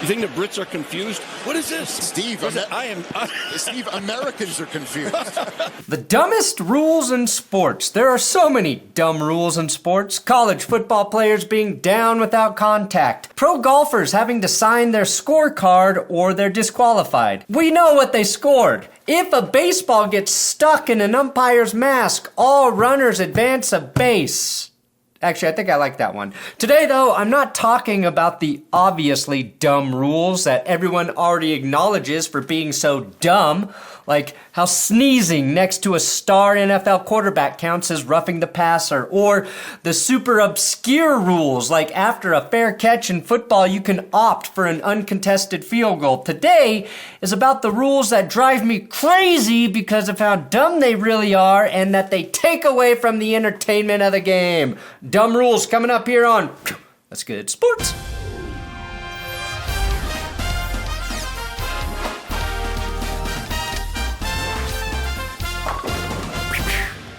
think the Brits are confused? What is this? Steve, Steve, Americans are confused. The dumbest rules in sports. There are so many dumb rules in sports. College football players being down without contact. Pro golfers having to sign their scorecard or they're disqualified. We know what they scored. If a baseball gets stuck in an umpire's mask, all runners advance a base. Actually, I think I like that one. Today, though, I'm not talking about the obviously dumb rules that everyone already acknowledges for being so dumb, like how sneezing next to a star NFL quarterback counts as roughing the passer, or the super obscure rules like after a fair catch in football, you can opt for an uncontested field goal. Today is about the rules that drive me crazy because of how dumb they really are and that they take away from the entertainment of the game. Dumb rules coming up here on That's Good Sports.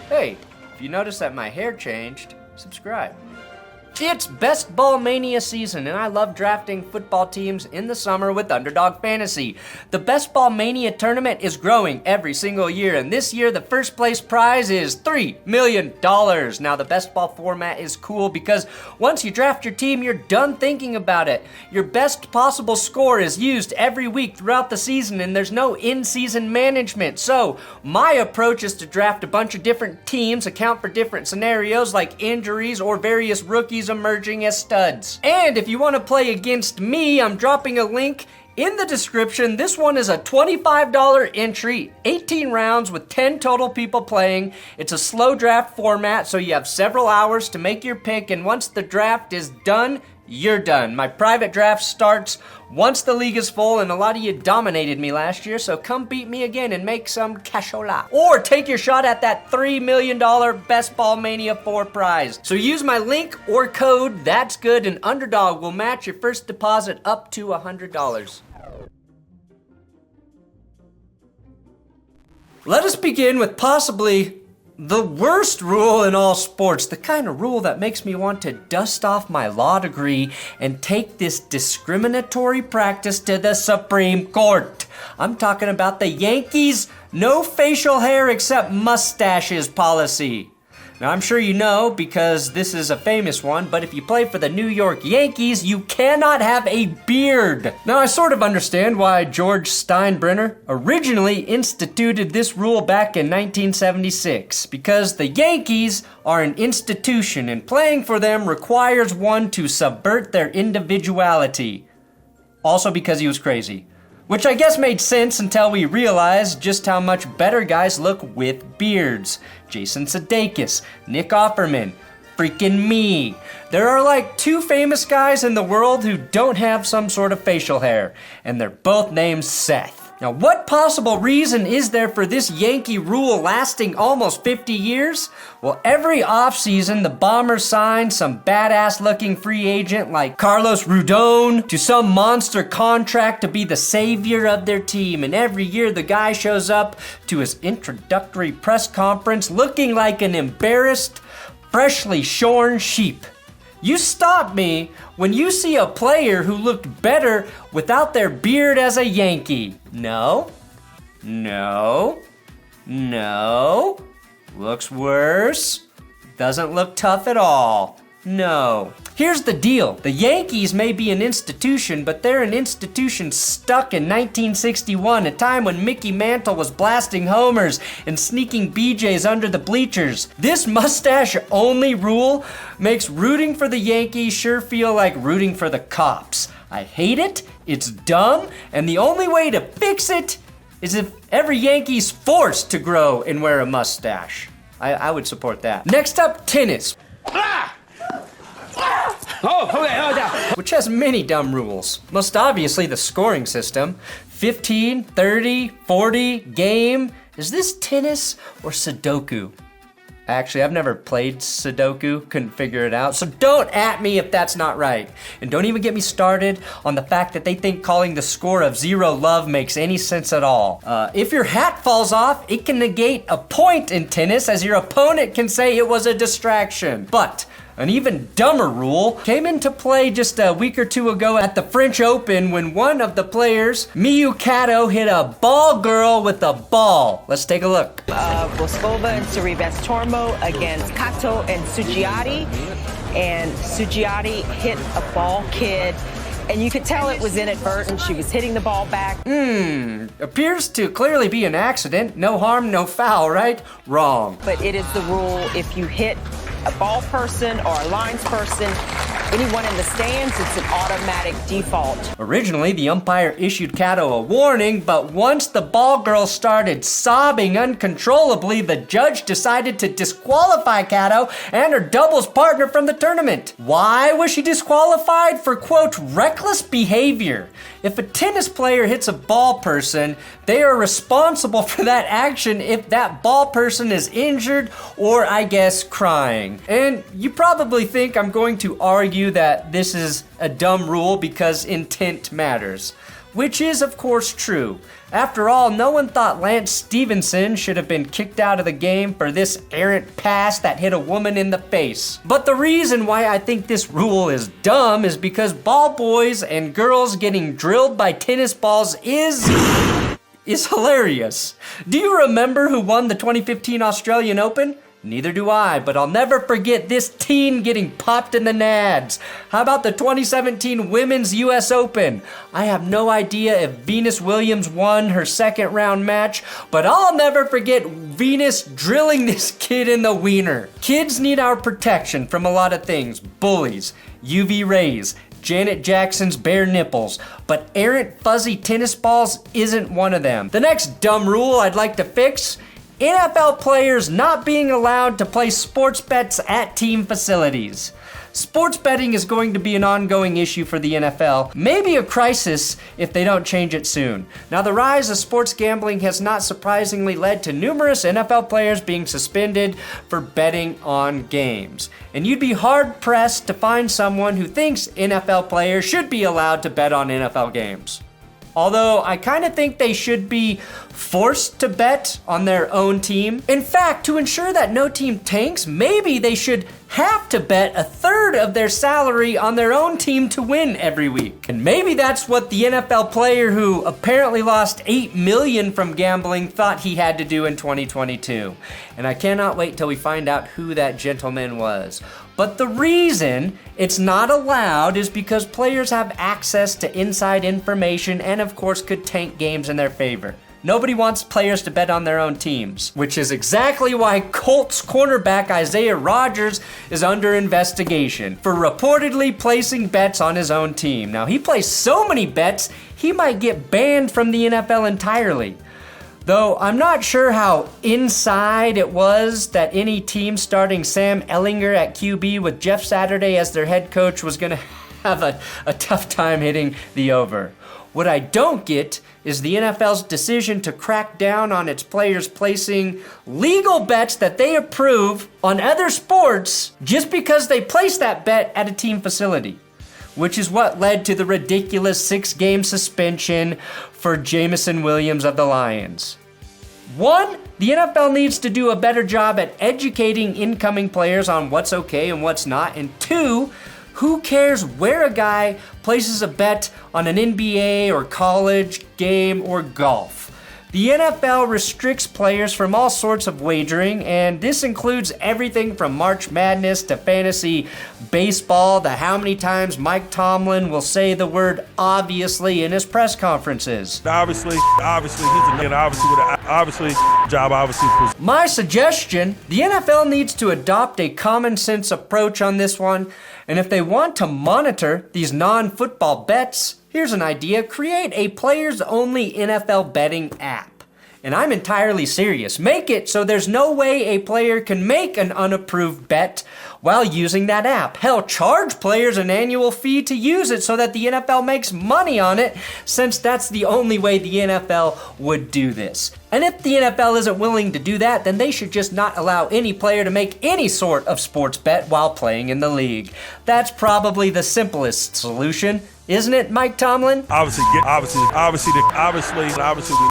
Hey, if you notice that my hair changed, subscribe. It's Best Ball Mania season, and I love drafting football teams in the summer with Underdog Fantasy. The Best Ball Mania tournament is growing every single year, and this year the first place prize is $3 million. Now, the Best Ball format is cool because once you draft your team, you're done thinking about it. Your best possible score is used every week throughout the season, and there's no in-season management. So, my approach is to draft a bunch of different teams, account for different scenarios like injuries or various rookies emerging as studs. And if you want to play against me, I'm dropping a link in the description. This one is a $25 entry, 18 rounds with 10 total people playing. It's a slow draft format, so you have several hours to make your pick, and once the draft is done, you're done. My private draft starts once the league is full, and a lot of you dominated me last year, so come beat me again and make some cashola. Or take your shot at that $3 million Best Ball Mania 4 prize. So use my link or code, That's Good, and Underdog will match your first deposit up to $100. Let us begin with possibly the worst rule in all sports, the kind of rule that makes me want to dust off my law degree and take this discriminatory practice to the Supreme Court. I'm talking about the Yankees' no facial hair except mustaches policy. Now, I'm sure you know because this is a famous one, but if you play for the New York Yankees, you cannot have a beard. Now, I sort of understand why George Steinbrenner originally instituted this rule back in 1976, because the Yankees are an institution and playing for them requires one to subvert their individuality. Also because he was crazy. Which I guess made sense until we realized just how much better guys look with beards. Jason Sudeikis, Nick Offerman, freaking me. There are like 2 famous guys in the world who don't have some sort of facial hair, and they're both named Seth. Now, what possible reason is there for this Yankee rule lasting almost 50 years? Well, every offseason, the Bombers sign some badass-looking free agent like Carlos Rodon to some monster contract to be the savior of their team. And every year, the guy shows up to his introductory press conference looking like an embarrassed, freshly shorn sheep. You stop me when you see a player who looked better without their beard as a Yankee. No. Looks worse. Doesn't look tough at all. No. Here's the deal. The Yankees may be an institution, but they're an institution stuck in 1961, a time when Mickey Mantle was blasting homers and sneaking BJs under the bleachers. This mustache-only rule makes rooting for the Yankees sure feel like rooting for the cops. I hate it, it's dumb, and the only way to fix it is if every Yankee's forced to grow and wear a mustache. I would support that. Next up, tennis. Which has many dumb rules. Most obviously the scoring system. 15, 30, 40, game. Is this tennis or Sudoku? Actually, I've never played Sudoku, couldn't figure it out, so don't at me if that's not right. And don't even get me started on the fact that they think calling the score of 0-love makes any sense at all. If your hat falls off, it can negate a point in tennis, as your opponent can say it was a distraction. But An even dumber rule came into play just a week or two ago at the French Open when one of the players, Miyu Kato, hit a ball girl with a ball. Let's take a look. Boskova and Sorribes Tormo against Kato and Sugiati. And Sugiati hit a ball kid. And you could tell it was inadvertent. She was hitting the ball back. Appears to clearly be an accident. No harm, no foul, right? Wrong. But it is the rule, if you hit a ball person or a lines person, anyone in the stands, it's an automatic default. Originally, the umpire issued Kato a warning, but once the ball girl started sobbing uncontrollably, the judge decided to disqualify Kato and her doubles partner from the tournament. Why was she disqualified? For, quote, reckless behavior. If a tennis player hits a ball person, they are responsible for that action if that ball person is injured or, I guess, crying. And you probably think I'm going to argue that this is a dumb rule because intent matters, which is of course true. After all, no one thought Lance Stevenson should have been kicked out of the game for this errant pass that hit a woman in the face. But the reason why I think this rule is dumb is because ball boys and girls getting drilled by tennis balls is hilarious. Do you remember who won the 2015 Australian Open? Neither do I, but I'll never forget this teen getting popped in the nads. How about the 2017 Women's US Open? I have no idea if Venus Williams won her second round match, but I'll never forget Venus drilling this kid in the wiener. Kids need our protection from a lot of things. Bullies, UV rays, Janet Jackson's bare nipples, but errant fuzzy tennis balls isn't one of them. The next dumb rule I'd like to fix: NFL players not being allowed to play sports bets at team facilities. Sports betting is going to be an ongoing issue for the NFL, maybe a crisis if they don't change it soon. Now, the rise of sports gambling has not surprisingly led to numerous NFL players being suspended for betting on games. And you'd be hard-pressed to find someone who thinks NFL players should be allowed to bet on NFL games. Although I kind of think they should be forced to bet on their own team. In fact, to ensure that no team tanks, maybe they should have to bet a third of their salary on their own team to win every week. And maybe that's what the NFL player who apparently lost $8 million from gambling thought he had to do in 2022. And I cannot wait till we find out who that gentleman was. But the reason it's not allowed is because players have access to inside information and of course could tank games in their favor. Nobody wants players to bet on their own teams, which is exactly why Colts cornerback Isaiah Rodgers is under investigation for reportedly placing bets on his own team. Now, he placed so many bets, he might get banned from the NFL entirely. Though I'm not sure how inside it was that any team starting Sam Ehlinger at QB with Jeff Saturday as their head coach was going to have a tough time hitting the over. What I don't get is the NFL's decision to crack down on its players placing legal bets that they approve on other sports just because they placed that bet at a team facility, which is what led to the ridiculous 6-game suspension for Jameson Williams of the Lions. 1, the NFL needs to do a better job at educating incoming players on what's okay and what's not, and 2, who cares where a guy places a bet on an NBA or college game or golf? The NFL restricts players from all sorts of wagering, and this includes everything from March Madness to fantasy baseball to how many times Mike Tomlin will say the word obviously in his press conferences. Obviously, he's a nigga, obviously, job obviously. My suggestion, the NFL needs to adopt a common sense approach on this one, and if they want to monitor these non-football bets, here's an idea: create a players-only NFL betting app. And I'm entirely serious. Make it so there's no way a player can make an unapproved bet while using that app. Hell, charge players an annual fee to use it so that the NFL makes money on it, since that's the only way the NFL would do this. And if the NFL isn't willing to do that, then they should just not allow any player to make any sort of sports bet while playing in the league. That's probably the simplest solution. Isn't it, Mike Tomlin? Obviously.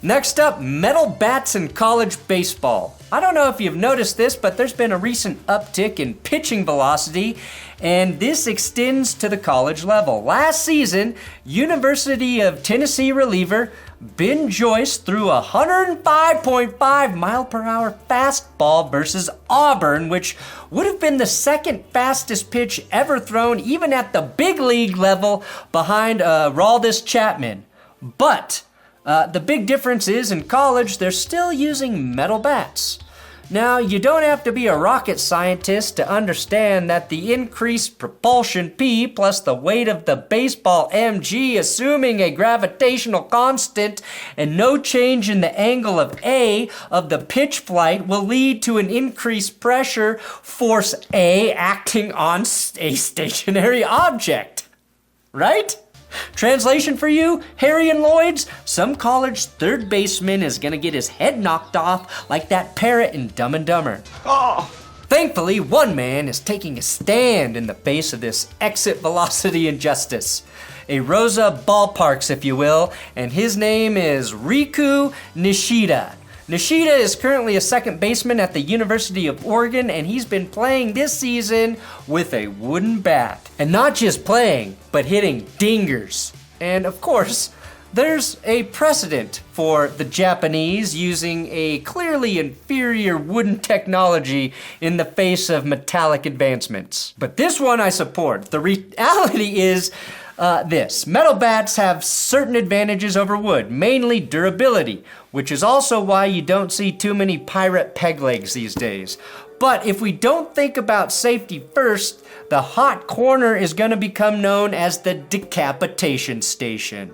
Next up, metal bats in college baseball. I don't know if you've noticed this, but there's been a recent uptick in pitching velocity, and this extends to the college level. Last season, University of Tennessee reliever Ben Joyce threw a 105.5 mile per hour fastball versus Auburn, which would have been the second fastest pitch ever thrown, even at the big league level, behind Aroldis Chapman. But the big difference is in college, they're still using metal bats. Now, you don't have to be a rocket scientist to understand that the increased propulsion P plus the weight of the baseball mg, assuming a gravitational constant and no change in the angle of A of the pitch flight, will lead to an increased pressure force A acting on a stationary object. Right? Translation for you, Harry and Lloyds, some college third baseman is gonna get his head knocked off like that parrot in Dumb and Dumber. Thankfully, one man is taking a stand in the face of this exit velocity injustice. A Rosa Ballparks, if you will, and his name is Riku Nishida. Nishida is currently a second baseman at the University of Oregon, and he's been playing this season with a wooden bat. And not just playing, but hitting dingers. And of course, there's a precedent for the Japanese using a clearly inferior wooden technology in the face of metallic advancements. But this one I support. The reality is this. Metal bats have certain advantages over wood, mainly durability, which is also why you don't see too many pirate peg legs these days. But if we don't think about safety first, the hot corner is going to become known as the decapitation station.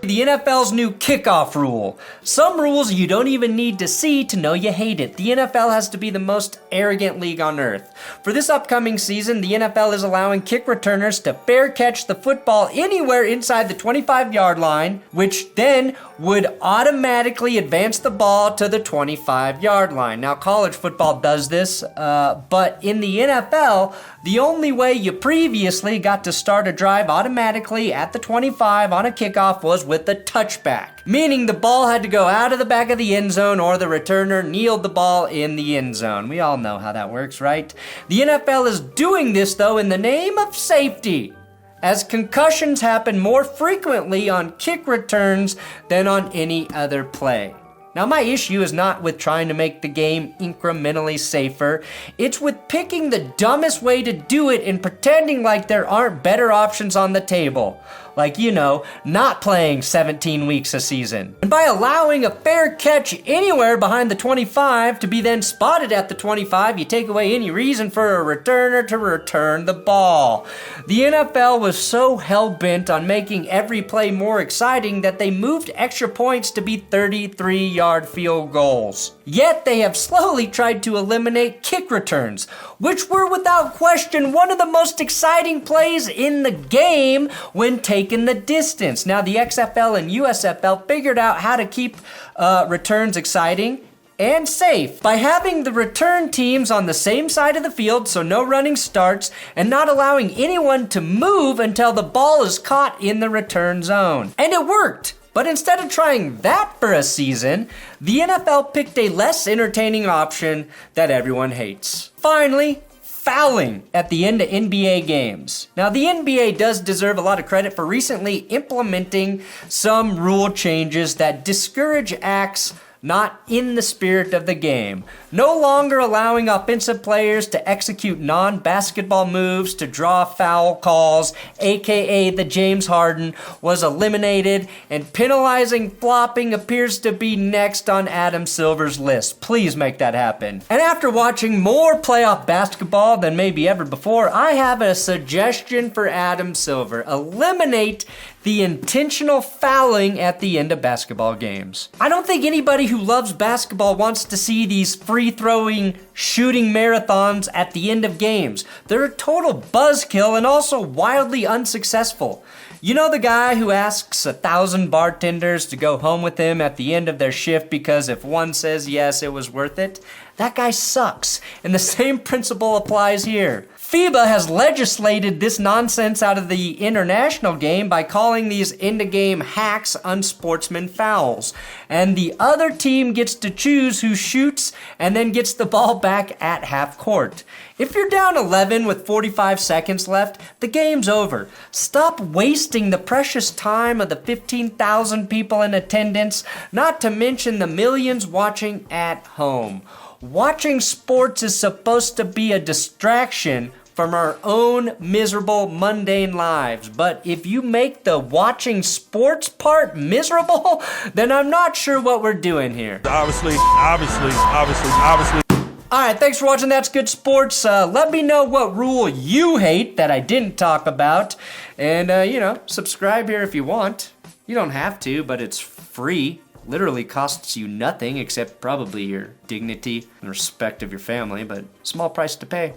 The NFL's new kickoff rule. Some rules you don't even need to see to know you hate it. The NFL has to be the most arrogant league on earth. For this upcoming season, the NFL is allowing kick returners to fair catch the football anywhere inside the 25-yard line, which then would automatically advance the ball to the 25-yard line. Now, college football does this, but in the NFL, the only way you previously got to start a drive automatically at the 25 on a kickoff was with the touchback, meaning the ball had to go out of the back of the end zone or the returner kneeled the ball in the end zone. We all know how that works, right? The NFL is doing this, though, in the name of safety, as concussions happen more frequently on kick returns than on any other play. Now, my issue is not with trying to make the game incrementally safer. It's with picking the dumbest way to do it and pretending like there aren't better options on the table. Like, you know, not playing 17 weeks a season. And by allowing a fair catch anywhere behind the 25 to be then spotted at the 25, you take away any reason for a returner to return the ball. The NFL was so hell-bent on making every play more exciting that they moved extra points to be 33-yard field goals. Yet they have slowly tried to eliminate kick returns, which were without question one of the most exciting plays in the game when taking the distance. Now, the XFL and USFL figured out how to keep returns exciting and safe by having the return teams on the same side of the field so no running starts and not allowing anyone to move until the ball is caught in the return zone. And it worked. But instead of trying that for a season, the NFL picked a less entertaining option that everyone hates. Finally, fouling at the end of NBA games. Now, the NBA does deserve a lot of credit for recently implementing some rule changes that discourage acts not in the spirit of the game. No longer allowing offensive players to execute non-basketball moves to draw foul calls, aka the James Harden, was eliminated, and penalizing flopping appears to be next on Adam Silver's list. Please make that happen. And after watching more playoff basketball than maybe ever before, I have a suggestion for Adam Silver. Eliminate the intentional fouling at the end of basketball games. I don't think anybody who loves basketball wants to see these free-throwing, shooting marathons at the end of games. They're a total buzzkill and also wildly unsuccessful. You know the guy who asks 1,000 bartenders to go home with him at the end of their shift because if one says yes, it was worth it? That guy sucks. And the same principle applies here. FIBA has legislated this nonsense out of the international game by calling these in-the-game hacks unsportsman fouls. And the other team gets to choose who shoots and then gets the ball back at half court. If you're down 11 with 45 seconds left, the game's over. Stop wasting the precious time of the 15,000 people in attendance, not to mention the millions watching at home. Watching sports is supposed to be a distraction from our own miserable, mundane lives. But if you make the watching sports part miserable, then I'm not sure what we're doing here. Obviously. Alright, thanks for watching That's Good Sports. Let me know what rule you hate that I didn't talk about. And, subscribe here if you want. You don't have to, but it's free. Literally costs you nothing except probably your dignity and respect of your family, but small price to pay.